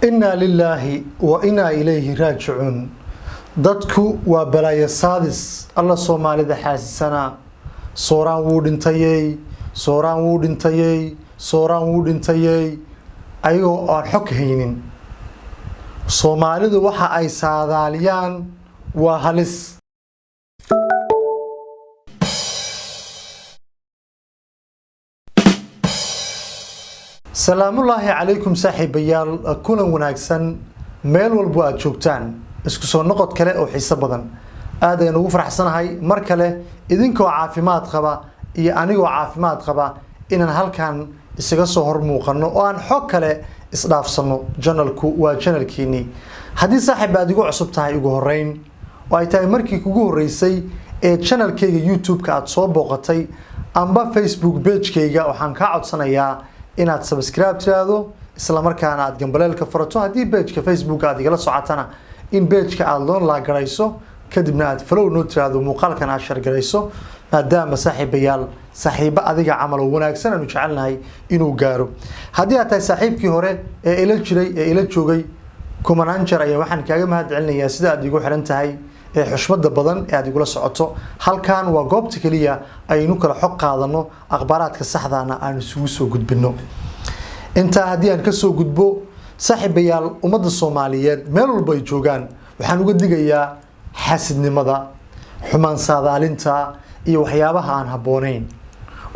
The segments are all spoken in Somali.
إنا لله وإنا إليه راجعون dadku waa balaayo saadis alla Soomaalida xaasisana sooraan wuu dhintayay ayagoo aan xog haynin Soomaalidu waxa ay saadaaliyaan waa halis salaamullaahi calaykum saaxiibayaal kulan wanaagsan meel walba aad joogtaan isku soo noqod kale oo xiiso badan aad ayaan ugu faraxsanahay mar kale idinkoo caafimaad qaba iyo anigoo caafimaad qaba inaan halkan isaga soo hor muuqano oo aan xog kale isdhaafsano channelku waa channelkiini haddii saaxiib aad igu cusub tahay ugu horeyn oo ay tahay markii kugu horeysay ee channelkayga YouTube-ka aad soo booqatay amba Facebook page-kayga waxaan ka codsanayaa inaad subscribe tiraado isla markaana aad gambaleelka furato haddii page-ka Facebook aad igala socotana in page-ka aad loon la garayso kadibna aad follow noo tiraado muuqaalkan aad share garayso maadaama saaxiiba adiga camal wanaagsan aanu jecelnahay inuu gaaro haddii aad tahay saaxiibkii hore ee ila joogay kumanaan jeer ayaa waxaan kaaga mahadcelinayaa sida aad igu xiran tahay ee xushmada badan ee aad igula socoto halkan waa goobta kaliya aynu kala xog qaadano akhbaaraadka saxdaana aan isugu soo gudbino inta haddii aan ka soo gudbo saaxiibayaal ummadda Soomaaliyeed meel walba ay joogaan waxaan uga digayaa xasidnimada xumaan saadaalinta iyo waxyaabaha aan habooneyn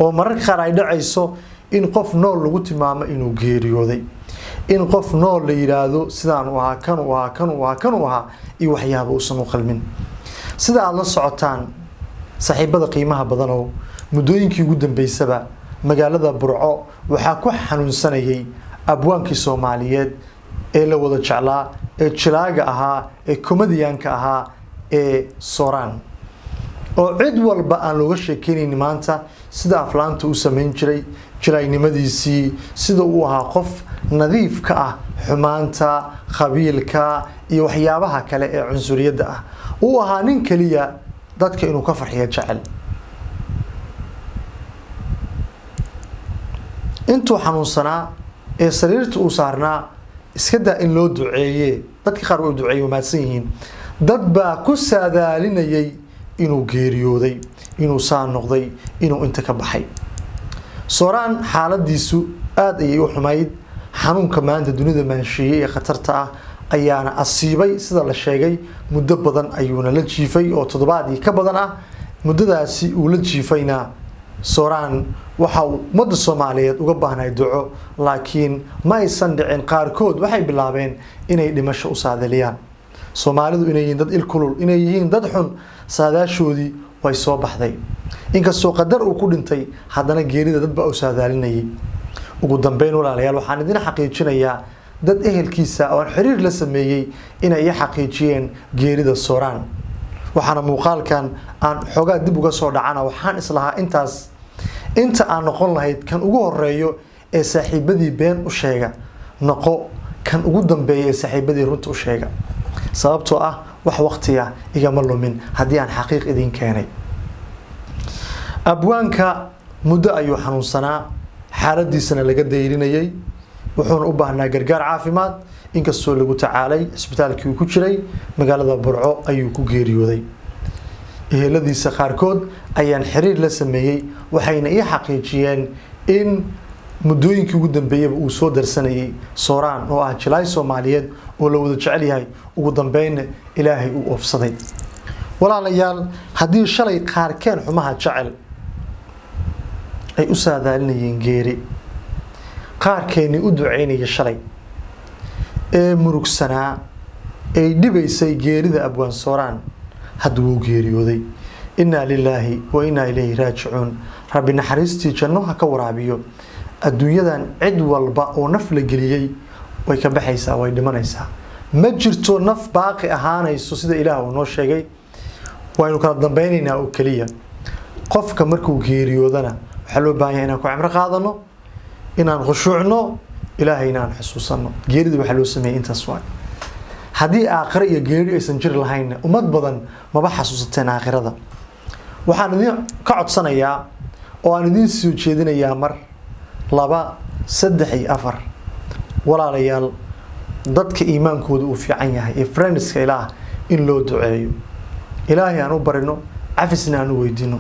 oo mararka qaar ay dhacayso in qof nool lagu tilmaamo inuu geeriyooday in qof nool la yiraahdo sidaan u ahaa kan u ahaa iyo waxyaabo uusan u qalmin sida aad la socotaan saaxiibada qiimaha badan oo muddooyinkii ugu dambeysaba magaalada Burco waxaa ku xanuunsanayay abwaankii Soomaaliyeed ee la wada jeclaa ee jilaaga ahaa ee komediyaanka ahaa ee Sooraan oo cid walba aan looga sheekeynaynin maanta sida aflaanta uu sameyn jiray jilaaynimadiisii sida uu ahaa qof nadiif ka ah xumaanta qabiilka iyo waxyaabaha kale ee cunsuriyada ah uu ahaa nin kaliya dadka inuu ka farxiyo jecel intuu xanuunsanaa ee sariirta uu saarnaa iska daa in loo duceeyay dadka qaar way duceeyay maadsan yihiin dad baa ku saadaalinayay inuu geeriyooday inuu saan noqday inuu inta ka baxay Sooraan xaaladiisu aad ayay u xumayd xanuunka maanta dunida maanshiye ee khatarta ah ayaana asiibay sida la sheegay muddo badan ayuuna la jiifay oo toddobaadii ka badan ah muddadaasi uu la jiifayna Sooraan waxa uu ummadda Soomaaliyeed uga baahnay duco laakiin ma aysan dhicin qaarkood waxay bilaabeen inay dhimasho u saadaliyaan Soomaalidu inay yihiin dad ilkulul inay yihiin dad xun saadaashoodii way soo baxday inkastoo qadar uu ku dhintay haddana geerida dad baa u saadaalinayay ugu dambeyn walaalayaal waxaan idin xaqiijinayaa dad ehelkiisa oo xiriir la sameeyay inay xaqiijiyeen geerida Sooraan waxaana muuqaalkan aan xogaa dib uga soo dhacana waxaan islahaa inta aan noqon lahayd kan ugu horeeyo ee saaxiibadii been u sheega noqo kan ugu dambeeya ee saaxiibadii runta u sheega sababtoo ah wax waqtiga igama lumin haddii aan xaqiiq idin keenay abwaanka muddo ayuu xanuunsanaa xaaladiisana laga dayrinayay wuxuuna u baahnaa gargaar caafimaad inkastoo lagu tacaalay isbitaalkii uu ku jiray magaalada Burco ayuu ku geeriyooday eheladiisa qaarkood ayaan xiriir la sameeyay waxayna ii xaqiijiyeen in muddooyinkii ugu dambeeyay uu soo darsanayay Sooraan oo ah jilay Soomaaliyeed oo la wada jecel yahay ugu dambeyn Ilaahay uu oofsaday walaalayaal haddii shalay qaarkeen xumaha jecel ay u saadaalinayeen geeri qaarkeeni u duceynaya shalay ee murugsanaa ay dhibaysay geerida abwaan Sooraan hadduu geeriyooday inna lillahi wa inna ilayhi raaji'uun rabbi naxariistii janno ha ka waraabiyo adduunyadan cid walba oo naf la geliyay way ka baxaysaa way dhimanaysaa ma jirto naf baaqi ahaanayso sida Ilaahay uu noo sheegay waynu kala dambaynaynaa oo kaliya qofka markuu geeriyoodana waxa loo baahan yahay inaan ku cimro qaadano inaan khushuucno Ilaahayna aan xusuusano geeridu waxa loo sameeyay intaas waa haddii aakhira iyo geeri aysan jir lahayn ummad badan maba xasuusateen aakhirada waxaan idin ka codsanayaa oo aan idin soo jeedinayaa mar 2 3 iyo 4 walaalayaal dadka iimaankooda uu fiican yahay ee friendska ilaah in loo duceeyo ilaahay aan u barino cafisna aan u weydiino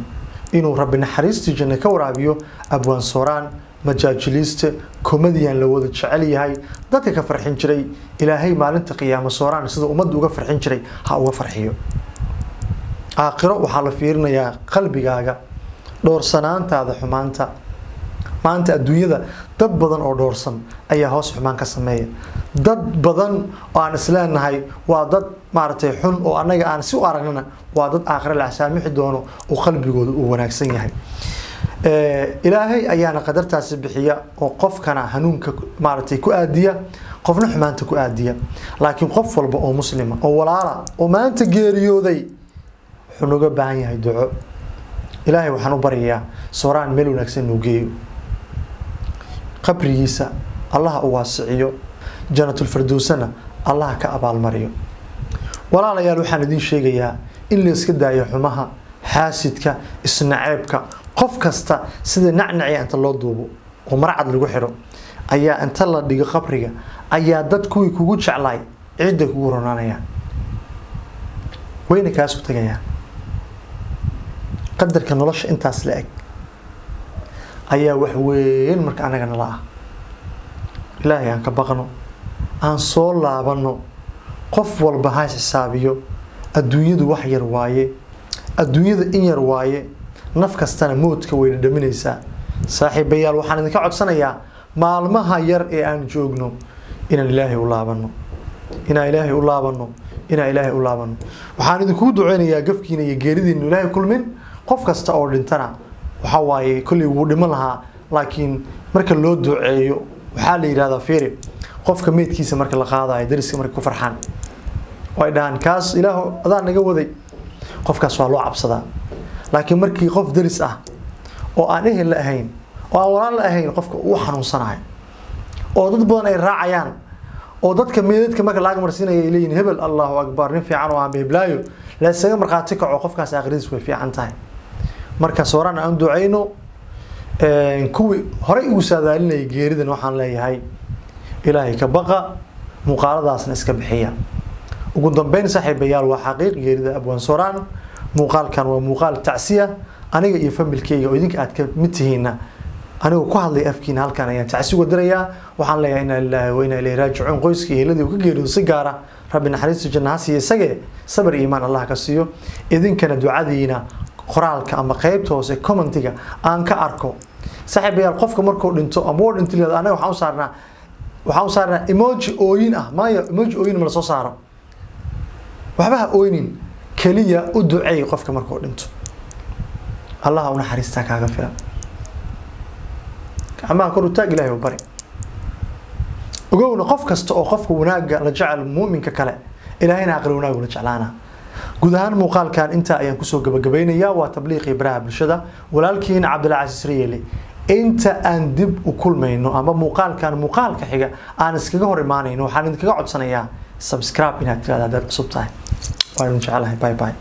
inuu rabbi naxariistii janno ka waraabiyo abwaan sooraan majaajiliiste komadiyan la wada jecel yahay dadka ka farxin jiray ilaahay maalinta qiyaamo sooraan sida ummadda uga farxin jiray ha uga farxiyo aakhiro waxaa la fiirinayaa qalbigaaga dhoorsanaantaada xumaanta maanta adduunyada dad badan oo dhoorsan ayaa hoos xumaan ka sameeya dad badan oo aan isleenahay waa dad maaragtay xun oo annaga aan si u aragnana waa dad aakhiro la saamixi doono oo qalbigooda uu wanaagsan yahay ilaahay ayaana qadartaasi bixiya oo qofkana hanuunka maaragtay ku aadiya qofna xumaanta ku aadiya laakiin qof walba oo muslima oo walaala oo maanta geeriyooday wuxuu nooga baahan yahay duco ilaahay waxaan u baryayaa sooraan meel wanaagsan noo geeyo qabrigiisa allah u waasiciyo jannatul firdawsana allah ka abaalmariyo walaalayaal waxaan idin sheegayaa in la iska daayo xumaha xaasidka isnaceebka qof kasta sida nacnaci inta loo duubo oo marcad lagu xiro ayaa inta la dhigo qabriga ayaa dad kuwii kugu jeclay ciidda kugu ronaanaya wayna kaas u tagayaa qadarka nolosha intaas la eg ayaa wax weyn marka anaga nala ah ilaahay aan ka baqno aan soo laabano qof walba ha xisaabiyo adduunyadu wax yar waaye adduunyada in yar waaye naf kastana moodka way dhaminaysaa saaxiibayaal waxaan idinka codsanayaa maalmaha yar ee aan joogno inaan ilaahay u laabano waxaan idinku duceynayaa gafkiina iyo geeridiina ilaahay kulmin qof kasta oo dhintana waxa waaye kulli wuu dhiman lahaa laakiin marka loo duceeyo waxaa la yiraahdaa fiiri qofka meedkiisa marka la qaadayo dariska marka ku farxaan way dhahan kaas ilaahu adaa naga waday qofkaas waa loo cabsadaa laakiin markii qof daris ah oo aan ehel la ahayn oo aan walaal la ahayn qofka uu xanuunsanayo oo dad badan ay raacayaan oo dadka meedadka marka laga marsiinayo ay leeyihiin hebel Allahu akbar nin fiican oo aan beeblaayo la isaga marqaati kaco qofkaas aakhiriis way fiican tahay marka sooraan aan duceyno kuwi horay ugu saadaalinay geeridan waxaan leeyahay ilaahay ka baqa muuqaaladaasna iska bixiya ugu dambeyn saaxiibayaal waa xaqiiq geerida abwaan sooraan muuqaalkan waa muuqaal tacsiya aniga iyo familkeyga oo idinka aad ka mid tihiina anigu ku hadlay afkiina halkan ayaan tacsi uga dirayaa waxaan leeyahay inna lillahi wa inna ilayhi raaji'uun qoyskii heeladii uu ka geeriyo si gaara rabbi naxariista jannaha siiyo isagee sabir iimaan allah ka siiyo idinkana ducadiina qoraalka ama qaybta hoose commentiga aan ka arko saaxiibayaal qofka markuu dhinto ama uu dhinto leeyahay anaga waxaan u saarnaa emoji ooyin ah maayo emoji ooyin ma la soo saaro waxba ooynin kaliya u duceey qofka markuu dhinto allah u naxariista kaaga filan ama kor u taag ilaahay u bari ogowna qof kasta oo qofka wanaaga la jecel muuminka kale ilaahayna aqal wanaag la jeclaana guud ahaan muuqaalkan inta ayaan ku soo gabagabeynayaa waa tabliiqi baraha bulshada walaalkiina Cabdulcasiis Riyeeli inta aan dib u kulmayno ama muuqaalka xiga aan iskaga hor imaanayno waxaan idinkaga codsanayaa subscribe inaad tiraahdo cusub tahay waan jecelahay bye bye